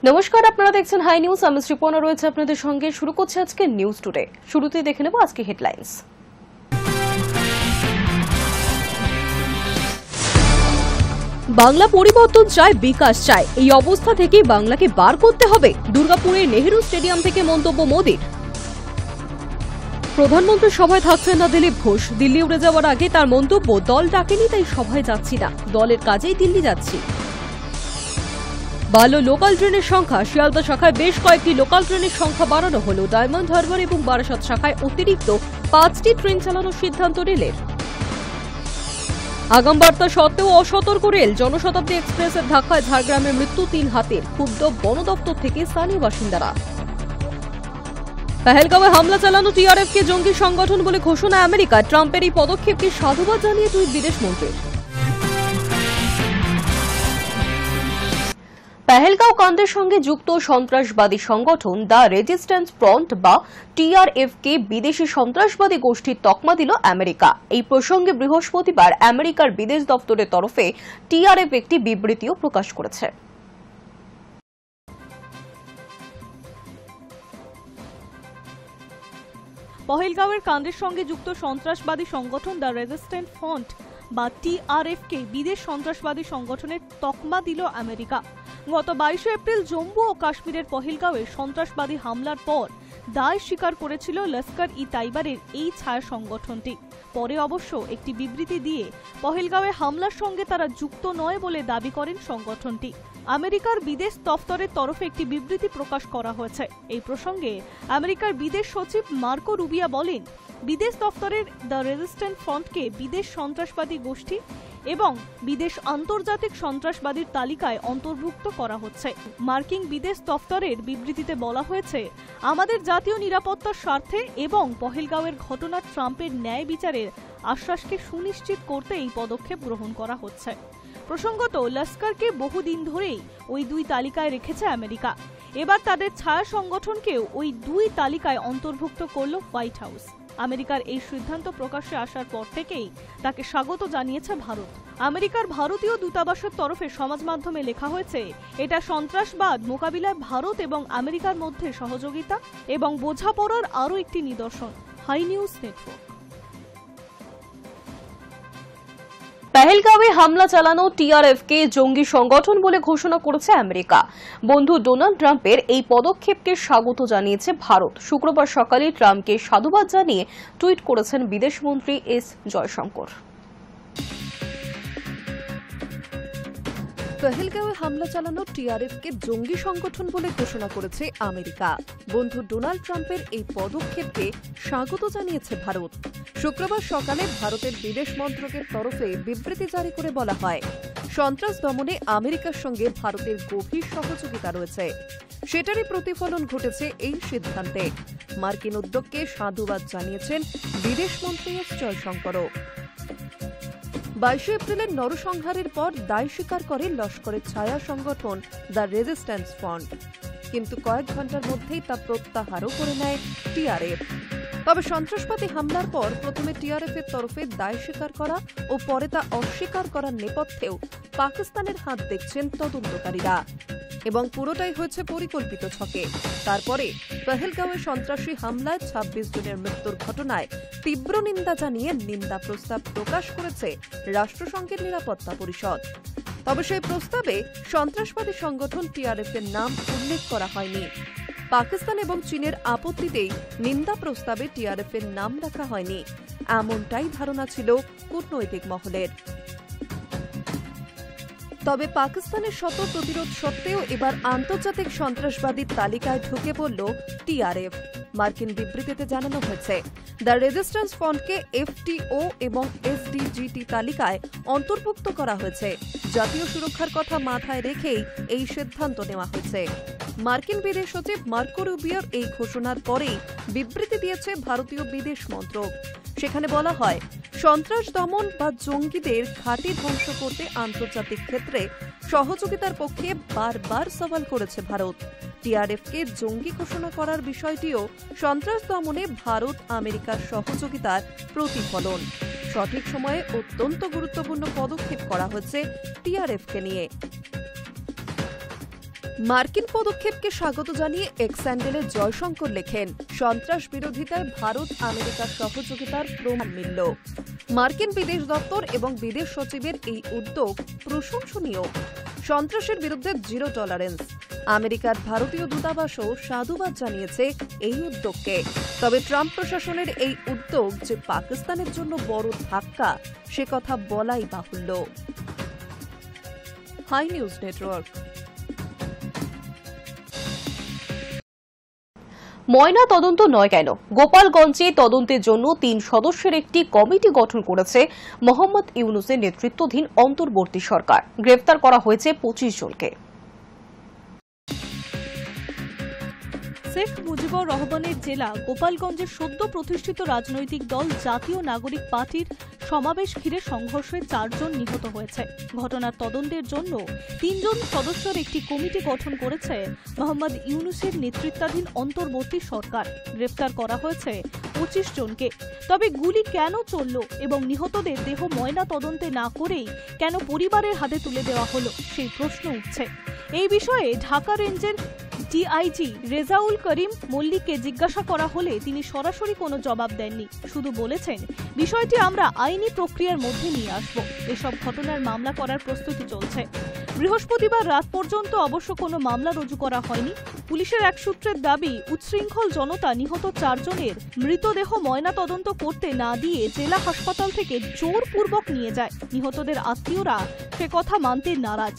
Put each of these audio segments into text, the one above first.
নমস্কার, আপনারা দেখছেন হাই নিউজ। আমি শ্রীপর্ণা রয়েছে আপনাদের সঙ্গে। শুরু করছে আজকে নিউজ টুডে। শুরুতেই দেখে নেব আজকে হেডলাইন্স। বাংলা পরিবর্তন চায়, বিকাশ চায়। এই অবস্থা থেকে বাংলাকে বার করতে হবে। দুর্গাপুরের নেহেরু স্টেডিয়াম থেকে মন্তব্য মোদির। প্রধানমন্ত্রীর সভায় থাকছেন না দিলীপ ঘোষ। দিল্লি উড়ে যাওয়ার আগে তার মন্তব্য, দল ডাকেনি তাই সভায় যাচ্ছি না, দলের কাজেই দিল্লি যাচ্ছি। বাড়ল লোকাল ট্রেনের সংখ্যা। শিয়ালদা শাখায় বেশ কয়েকটি লোকাল ট্রেনের সংখ্যা বাড়ানো হল। ডায়মন্ড হারবার এবং বারাসাত শাখায় অতিরিক্ত 5টি ট্রেন চালানোর সিদ্ধান্ত রেলের। আগাম বার্তা সত্ত্বেও অসতর্ক রেল। জনশতাব্দী এক্সপ্রেসের ধাক্কায় ঝাড়গ্রামে মৃত্যু 3 হাতির। ক্ষুব্ধ বন দপ্তর থেকে স্থানীয় বাসিন্দারা। পেহেলগাঁওয়ে হামলা চালানো টিআরএফকে জঙ্গি সংগঠন বলে ঘোষণা আমেরিকা। ট্রাম্পের এই পদক্ষেপকে সাধুবাদ জানিয়ে টুইট বিদেশমন্ত্রীর। পেহেলগাঁও কাণ্ডের সঙ্গে যুক্ত সন্ত্রাসবাদী সংগঠন দ্য রেজিস্ট্যান্স ফ্রন্ট বা টিআরএফকে বিদেশি সন্ত্রাসবাদী গোষ্ঠীর তকমা দিল আমেরিকা। এই প্রসঙ্গে বৃহস্পতিবার আমেরিকার বিদেশ দপ্তরের তরফে টিআরএফ একটি বিবৃতিও প্রকাশ করেছে। পহেলগাঁওয়ের কাণ্ডের সঙ্গে যুক্ত সন্ত্রাসবাদী সংগঠন দ্য রেজিস্ট্যান্স ফ্রন্ট বা টিআরএফকে বিদেশ সন্ত্রাসবাদী সংগঠনের তকমা দিল আমেরিকা। গত 22 এপ্রিল জম্মু ও কাশ্মীরের পহেলগাঁওয়ে সন্ত্রাসবাদী হামলার পর দায় স্বীকার করেছিল লস্কর-ই-তাইবারের এই ছায়া সংগঠনটি। পরে অবশ্য একটি বিবৃতি দিয়ে পহেলগাঁওয়ে হামলার সঙ্গে তারা যুক্ত নয় বলে দাবি করেন সংগঠনটি। আমেরিকার বিদেশ দফতরের তরফে একটি বিবৃতি প্রকাশ করা হয়েছে। এই প্রসঙ্গে আমেরিকার বিদেশ সচিব মার্কো রুবিয়া বলেন, বিদেশ দফতরের দ্য রেজিস্ট্যান্স ফ্রন্টকে বিদেশ সন্ত্রাসবাদী গোষ্ঠী এবং বিদেশ আন্তর্জাতিক সন্ত্রাসবাদীর তালিকায় অন্তর্ভুক্ত করা হচ্ছে। মার্কিন বিদেশ দফতরের বিবৃতিতে বলা হয়েছে, আমাদের জাতীয় নিরাপত্তার স্বার্থে এবং পহেলগাঁওয়ের ঘটনার ট্রাম্পের ন্যায় বিচারের আশ্বাসকে সুনিশ্চিত করতে এই পদক্ষেপ গ্রহণ করা হচ্ছে। প্রসঙ্গত, লস্করকে বহুদিন ধরেই ওই দুই তালিকায় রেখেছে আমেরিকা। এবার তাদের ছায়া সংগঠনকেও ওই দুই তালিকায় অন্তর্ভুক্ত করল হোয়াইট হাউস। আমেরিকার এই সিদ্ধান্ত প্রকাশ্যে আসার পর থেকেই তাকে স্বাগত জানিয়েছে ভারত। আমেরিকার ভারতীয় দূতাবাসের তরফে সমাজ মাধ্যমে লেখা হয়েছে, এটা সন্ত্রাসবাদ মোকাবিলায় ভারত এবং আমেরিকার মধ্যে সহযোগিতা এবং বোঝাপড়ার আরও একটি নিদর্শন। High news network. পেহেলগাঁওয়ে হামলা চালানো টিআরএফকে জঙ্গি সংগঠন বলে ঘোষণা করেছে আমেরিকা। বন্ধু ডোনাল্ড ট্রাম্পের এই পদক্ষেপকে স্বাগত জানিয়েছে ভারত। শুক্রবার সকালে ট্রাম্পকে সাধুবাদ জানিয়ে টুইট করেছেন বিদেশমন্ত্রী এস জয়শঙ্কর। পেহেলগাঁওয়ে হামলা চালানো টিআরএফকে জঙ্গি সংগঠন বলে ঘোষণা করেছে আমেরিকা। বন্ধু ডোনাল্ড ট্রাম্পের এই পদক্ষেপকে স্বাগত জানিয়েছে ভারত। শুক্রবার সকালে ভারতের বিদেশ মন্ত্রকের তরফে বিবৃতি জারি করে বলা হয়, সন্ত্রাস দমনে আমেরিকার সঙ্গে ভারতের গভীর সহযোগিতা রয়েছে। সেটারই প্রতিফলন ঘটেছে এই সিদ্ধান্তে। মার্কিন উদ্যোগকে সাধুবাদ জানিয়েছেন বিদেশমন্ত্রী এস জয়শঙ্করও। 22 এপ্রিলের নরসংহারের পর দায় স্বীকার করে লস্করের ছায়া সংগঠন দ্য রেজিস্ট্যান্স ফ্রন্ট, কিন্তু কয়েক ঘন্টার মধ্যেই তা প্রত্যাহারও করে নেয় টিআরএফ। তবে সন্ত্রাসবাদী হামলার পর প্রথমে টিআরএফ এর তরফে দায় স্বীকার করা ও পরে তা অস্বীকার করার নেপথ্যেও পাকিস্তানের হাত দেখছেন তদন্তকারীরা এবং পুরোটাই হয়েছে পরিকল্পিত ছকে। তারপরে পেহেলগাঁওয়ে সন্ত্রাসী হামলায় 26 জনের মৃত্যুর ঘটনায় তীব্র নিন্দা জানিয়ে নিন্দা প্রস্তাব প্রকাশ করেছে রাষ্ট্রসংঘের নিরাপত্তা পরিষদ। তবে সেই প্রস্তাবে সন্ত্রাসবাদী সংগঠন টিআরএফ এর নাম উল্লেখ করা হয়নি। পাকিস্তান এবং চীনের আপত্তিতেই নিন্দা প্রস্তাবে টিআরএফ এর নাম রাখা হয়নি, এমনটাই ধারণা ছিল কূটনৈতিক মহলের। তবে পাকিস্তানের শত প্রতিরোধ সত্ত্বেও এবার আন্তর্জাতিক সন্ত্রাসবাদীর তালিকায় ঢুকে পড়ল টিআরএফ। মার্কিন বিবৃতিতে জানানো হয়েছে, দ্য রেজিস্ট্যান্স ফ্রন্টকে এফটিও এবং এসডিজিটি তালিকায় অন্তর্ভুক্ত করা হয়েছে। জাতীয় সুরক্ষার কথা মাথায় রেখেই এই সিদ্ধান্ত নেওয়া হয়েছে। মার্কিন বিদেশ সচিব মার্কো রুবিওর এই ঘোষণার পরেই বিবৃতি দিয়েছে ভারতীয় বিদেশ মন্ত্রক। সেখানে বলা হয়, সন্ত্রাস দমন বা জঙ্গিদের ঘাঁটি ধ্বংস করতে আন্তর্জাতিক ক্ষেত্রে সহযোগিতার পক্ষে বারবার সওয়াল করেছে ভারত। টিআরএফকে জঙ্গি ঘোষণা করার বিষয়টিও সন্ত্রাস দমনে ভারত আমেরিকার সহযোগিতার প্রতিফলন। সঠিক সময়ে অত্যন্ত গুরুত্বপূর্ণ পদক্ষেপ করা হয়েছে টিআরএফকে নিয়ে। মার্কিন পদক্ষেপকে স্বাগত জানিয়ে এক্স হ্যান্ডেলে জয়শঙ্কর লেখেন, সন্ত্রাস বিরোধিতায় ভারত আমেরিকার সহযোগিতার প্রমাণ মিলল। মার্কিন বিদেশ দপ্তর এবং বিদেশ সচিবের এই উদ্যোগ প্রশংসনীয়। সন্ত্রাসের বিরুদ্ধে জিরো টলারেন্স। আমেরিকার ভারতীয় দূতাবাসও সাধুবাদ জানিয়েছে এই উদ্যোগকে। তবে ট্রাম্প প্রশাসনের এই উদ্যোগ যে পাকিস্তানের জন্য বড় ধাক্কা, সে কথা বলাই বাহুল্য। High news network. ময়না তদন্ত নয় কেন? গোপালগঞ্জে তদন্তের জন্য ৩ সদস্যের একটি কমিটি গঠন করেছে মোহাম্মদ ইউনূসের নেতৃত্বাধীন অন্তর্বর্তী সরকার। গ্রেফতার করা হয়েছে ২৫ জনকে। শেখ মুজিবুর রহমানের জেলা গোপালগঞ্জের সদ্য প্রতিষ্ঠিত রাজনৈতিক দল জাতীয় নাগরিক পার্টির সমাবেশ ঘিরে সংঘর্ষে ৪ জন নিহত হয়েছে। ঘটনার তদন্তের জন্য ৩ জন সদস্যের একটি কমিটি গঠন করেছে মোহাম্মদ ইউনূসের নেতৃত্বাধীন অন্তর্বর্তী সরকার। গ্রেফতার করা হয়েছে ২৫ জনকে। তবে গুলি কেন চলল এবং নিহতদের দেহ ময়না তদন্তে না করেই কেন পরিবারের হাতে তুলে দেওয়া হলো, সেই প্রশ্ন উঠছে। এই বিষয়ে ঢাকা রেঞ্জের ডিআইজি রেজাউল করিম মল্লিককে জিজ্ঞাসা করা হলে তিনি সরাসরি কোনো জবাব দেননি। শুধু বলেছেন, বিষয়টি আমরা আইনি প্রক্রিয়ার মধ্যে নিয়ে আসব। এসব ঘটনার মামলা করার প্রস্তুতি চলছে। বৃহস্পতিবার রাত পর্যন্ত অবশ্য কোনো মামলা রুজু করা হয়নি। পুলিশের এক সূত্রের দাবি, উচ্ছৃঙ্খল জনতা নিহত ৪ জনের মৃতদেহ ময়না তদন্ত করতে না দিয়ে জেলা হাসপাতাল থেকে জোরপূর্বক নিয়ে যায়। নিহতদের আত্মীয়রা সে কথা মানতে নারাজ।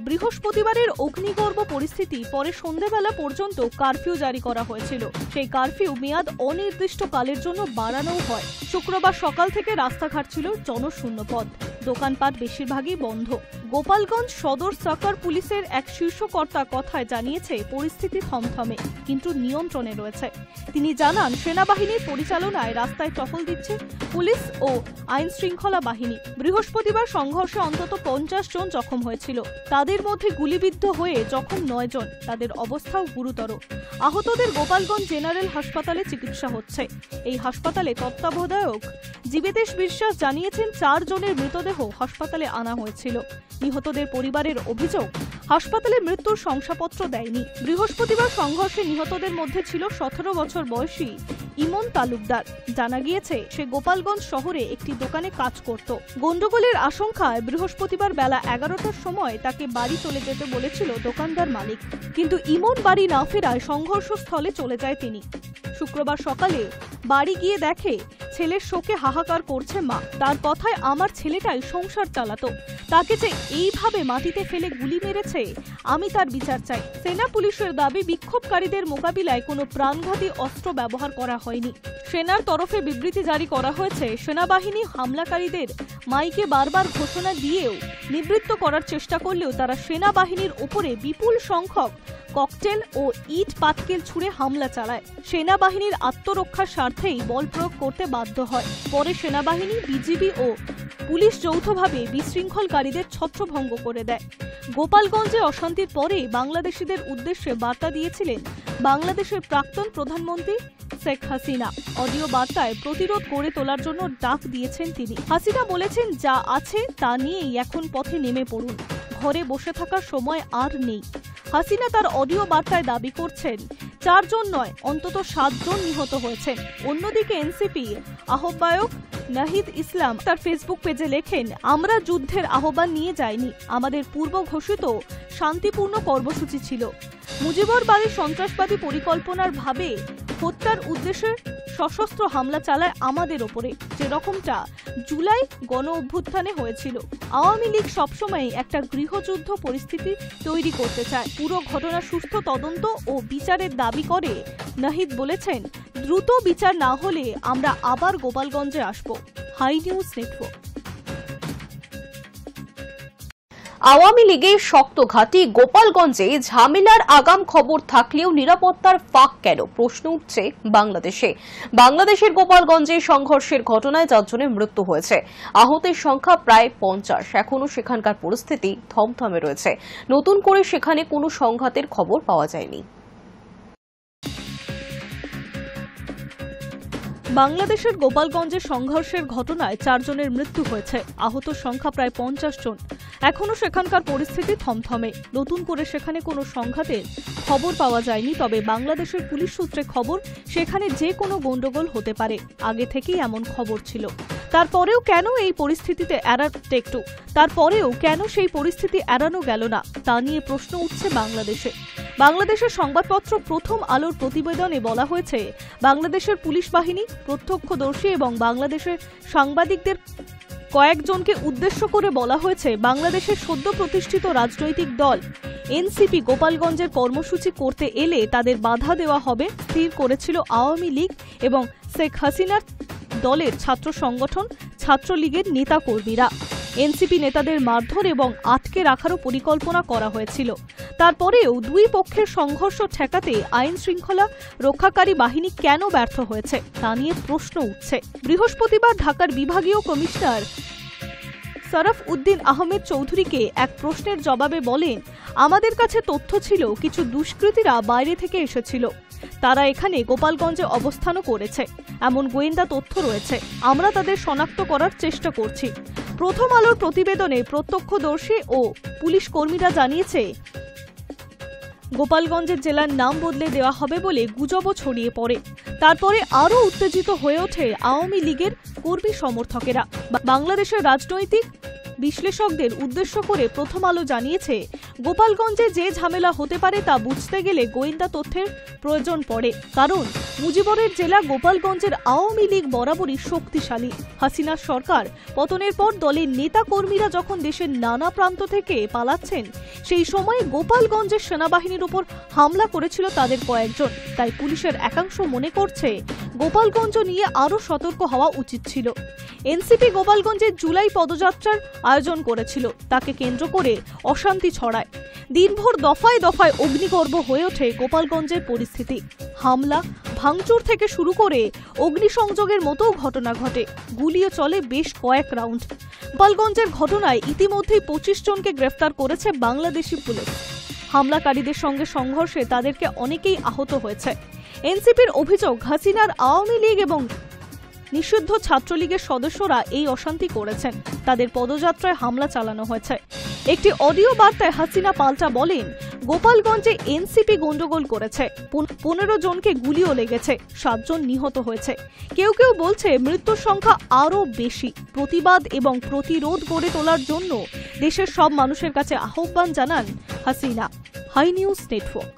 বৃহস্পতিবারের অগ্নিগর্ভ পরিস্থিতি পরে সন্ধ্যাবেলা পর্যন্ত কারফিউ জারি করা হয়েছিল। সেই কারফিউ মেয়াদ অনির্দিষ্টকালের জন্য বাড়ানো হয়। শুক্রবার সকাল থেকে রাস্তাঘাট ছিল জনশূন্য পথ, দোকানপাট বেশিরভাগই বন্ধ। গোপালগঞ্জ সদর সাকার পুলিশের এক শীর্ষ কর্তা কথায় জানিয়েছে, পরিস্থিতি থমথমে কিন্তু নিয়ন্ত্রণে রয়েছে। তিনি জানান, সেনাবাহিনীর পরিচালনায় রাস্তায় টহল দিচ্ছে পুলিশ ও আইন শৃঙ্খলা বাহিনী। বৃহস্পতিবার সংঘর্ষে অন্তত ৫০ জন জখম হয়েছিল। তাদের মধ্যে গুলিবিদ্ধ হয়ে জখম ৯ জন। তাদের অবস্থাও গুরুতর। আহতদের গোপালগঞ্জ জেনারেল হাসপাতালে চিকিৎসা হচ্ছে। এই হাসপাতালে তত্ত্বাবধায়ক জীবেদেশ বিশ্বাস জানিয়েছেন, ৪ জনের মৃতদেহ হাসপাতালে আনা হয়েছিল। নিহতদের পরিবারের অভিযোগ, হাসপাতালে মৃত্যুর শংসাপত্র দেয়নি। বৃহস্পতিবার সংঘর্ষে নিহতদের মধ্যে ছিল ১৭ বছর বয়সী ইমন তালুকদার। জানা গিয়েছে, সে গোপালগঞ্জ শহরে একটি দোকানে কাজ করত। গন্ডগোলের আশঙ্কায় বৃহস্পতিবার বেলা ১১টার সময় তাকে বাড়ি চলে যেতে বলেছিল দোকানদার মালিক, কিন্তু ইমন বাড়ি না ফেরায় সংঘর্ষস্থলে চলে যায় তিনি। শুক্রবার সকালে বাড়ি গিয়ে দেখে ছেলের শোকে হাহাকার করছে মা। তার কথায়, আমার ছেলেটাই সংসার চালাতো, তাকে যে এইভাবে মাটিতে ফেলে গুলি মেরেছে, আমি তার বিচার চাই। সেনা পুলিশের দাবি, বিক্ষোভকারীদের মোকাবিলায় কোনো প্রাণঘাতী অস্ত্র ব্যবহার করা হয়নি। সেনার তরফে বিবৃতি জারি করা হয়েছে, সেনাবাহিনী হামলাকারীদের মাইকে বারবার ঘোষণা দিয়েও নিবৃত্ত করার চেষ্টা করলেও তারা সেনাবাহিনীর উপরে বিপুল সংখ্যক ককটেল ও ইট পাটকেল ছুড়ে হামলা চালায়। সেনাবাহিনীর আত্মরক্ষার স্বার্থেই বল প্রয়োগ করতে বাধ্য হয়। পরে সেনাবাহিনী, বিজিবি ও পুলিশ যৌথভাবে বিশৃঙ্খলকারীদের ছত্রভঙ্গ করে দেয়। গোপালগঞ্জে অশান্তির পরে বাংলাদেশিদের উদ্দেশ্যে বার্তা দিয়েছিলেন বাংলাদেশের প্রাক্তন প্রধানমন্ত্রী শেখ হাসিনা। অডিও বার্তায় প্রতিরোধ গড়ে তোলার জন্য ডাক দিয়েছেন তিনি। হাসিনা বলেছেন, যা আছে তা নিয়েই এখন পথে নেমে পড়ুন, ঘরে বসে থাকার সময় আর নেই। হাসিনা তার অডিও বার্তায় দাবি করছেন, ৪ জন নয়, অন্তত ৭ জন নিহত হয়েছেন। অন্যদিকে এনসিপি আহ্বায়ক নাহিদ ইসলাম তার ফেসবুক পেজে লেখেন, আমরা যুদ্ধের আহ্বান নিয়ে যাইনি, আমাদের পূর্ব ঘোষিত শান্তিপূর্ণ কর্মসূচি ছিল। মুজিবরবাদী সন্ত্রাসবাদী পরিকল্পনার ভাবে হত্যার উদ্দেশ্যে সশস্ত্র হামলা চালায় আমাদের ওপরে, যেরকমটা জুলাই গণ অভ্যুত্থানে হয়েছিল। আওয়ামী লীগ সবসময় একটা গৃহযুদ্ধ পরিস্থিতি তৈরি করতে চায়। পুরো ঘটনা সুষ্ঠু তদন্ত ও বিচারের দাবি করে নাহিদ বলেছেন, দ্রুত বিচার না হলে আমরা আবার গোপালগঞ্জে আসব। High news network. আওয়ামী লীগের শক্ত ঘাঁটি গোপালগঞ্জে ঝামেলার আগাম খবর থাকলেও নিরাপত্তার ফাঁক কেন, প্রশ্ন উঠছে বাংলাদেশে। বাংলাদেশের গোপালগঞ্জে সংঘর্ষের ঘটনায় ৪ জনের মৃত্যু হয়েছে, আহতের সংখ্যা প্রায় ৫০। এখনও সেখানকার পরিস্থিতি থমথমে রয়েছে। নতুন করে সেখানে কোনো সংঘাতের খবর পাওয়া যায়নি। বাংলাদেশের গোপালগঞ্জে সংঘর্ষের ঘটনায় ৪ জনের মৃত্যু হয়েছে, আহত সংখ্যা প্রায় ৫০ জন। এখনো সেখানকার পরিস্থিতি থমথমে। নতুন করে সেখানে কোনো সংঘাতের খবর পাওয়া যায়নি, তবে বাংলাদেশের পুলিশ সূত্রে খবর সেখানে যে কোনো গন্ডগোল হতে পারে। আগে থেকেই এমন খবর ছিল। তারপরেও কেন সেই পরিস্থিতি এড়ানো গেল না তা নিয়ে প্রশ্ন উঠছে বাংলাদেশে। বাংলাদেশের সংবাদপত্র প্রথম আলোর প্রতিবেদনে বলা হয়েছে, বাংলাদেশের পুলিশ বাহিনী, প্রত্যক্ষদর্শী এবং বাংলাদেশের সাংবাদিকদের কয়েকজনকে উদ্দেশ্য করে বলা হয়েছে, বাংলাদেশের সদ্য প্রতিষ্ঠিত রাজনৈতিক দল এনসিপি গোপালগঞ্জের কর্মসূচি করতে এলে তাদের বাধা দেওয়া হবে স্থির করেছিল আওয়ামী লীগ এবং শেখ হাসিনার দলের ছাত্র সংগঠন ছাত্রলীগের নেতাকর্মীরা। এনসিপি নেতাদের মারধর এবং আটকে রাখারও পরিকল্পনা করা হয়েছিল। তারপরেও দুই পক্ষের সংঘর্ষ ঠেকাতে আইন শৃঙ্খলা রক্ষাকারী বাহিনী কেন ব্যর্থ হয়েছে তা নিয়ে প্রশ্ন উঠছে। বৃহস্পতিবার ঢাকার বিভাগীয় কমিশনার শরফ উদ্দিন আহমেদ চৌধুরীকে এক প্রশ্নের জবাবে বলেন, আমাদের কাছে তথ্য ছিল কিছু দুষ্কৃতীরা বাইরে থেকে এসেছিল, তারা এখানে গোপালগঞ্জে অবস্থানও করেছে, এমন গোয়েন্দা তথ্য রয়েছে, আমরা তাদের শনাক্ত করার চেষ্টা করছি। প্রথম আলোর প্রতিবেদনে প্রত্যক্ষদর্শী ও পুলিশ কর্মীরা জানিয়েছে, গোপালগঞ্জের জেলার নাম বদলে দেওয়া হবে বলে গুজবও ছড়িয়ে পড়ে। তারপরে আরও উত্তেজিত হয়ে ওঠে আওয়ামী লীগের কর্মী সমর্থকেরা। বাংলাদেশের রাজনৈতিক বিশ্লেষকদের উদ্দেশ্য করে প্রথম আলো জানিয়েছে, গোপালগঞ্জে যে ঝামেলা হতে পারে তা বুঝতে গেলে গোয়েন্দা তথ্যের প্রয়োজন পড়ে, কারণ মুজিবরের জেলা গোপালগঞ্জের আওয়ামী লীগ বরাবরই শক্তিশালী। হাসিনার সরকার পতনের পর দলের নেতা কর্মীরা যখন দেশের নানা প্রান্ত থেকে পালাচ্ছেন, সেই সময়ে গোপালগঞ্জের সেনাবাহিনীর উপর হামলা করেছিল তাদের কয়েকজন। তাই পুলিশের একাংশ মনে করছে গোপালগঞ্জ নিয়ে আরও সতর্ক হওয়া উচিত ছিল। এনসিপি গোপালগঞ্জে জুলাই পদযাত্রার আয়োজন করেছিল, তাকে কেন্দ্র করে অশান্তি ছড়ায়। দিনভর দফায় দফায় অগ্নিগর্ভ হয়ে ওঠে গোপালগঞ্জের পরিস্থিতি। হামলা, ভাঙচুর থেকে শুরু করে অগ্নিসংযোগের মতো ঘটনা ঘটে, গুলিও চলে বেশ কয়েক রাউন্ড। গোপালগঞ্জের ঘটনায় ইতিমধ্যেই 25 জনকে গ্রেফতার করেছে বাংলাদেশি পুলিশ। হামলাকারীদের সঙ্গে সংঘর্ষে তাদেরকে অনেকেই আহত হয়েছে। এনসিপির অভিযোগ, হাসিনার আওয়ামী লীগ এবং নিষিদ্ধ ছাত্রলীগের সদস্যরা এই অশান্তি করেছেন, তাদের পদযাত্রায় হামলা চালানো হয়েছে। একটি অডিও বার্তায় হাসিনা পাল্টা বলেন, গোপালগঞ্জে এনসিপি গন্ডগোল করেছে, 15 জনকে গুলিও লেগেছে, 7 জন নিহত হয়েছে। কেউ কেউ বলছে মৃত্যুর সংখ্যা আরও বেশি। প্রতিবাদ এবং প্রতিরোধ গড়ে তোলার জন্য দেশের সব মানুষের কাছে আহ্বান জানান হাসিনা। High news network.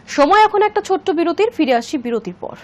সময় এখন একটা ছোট্ট বিরতির, ফিরে আসছি বিরতির পর।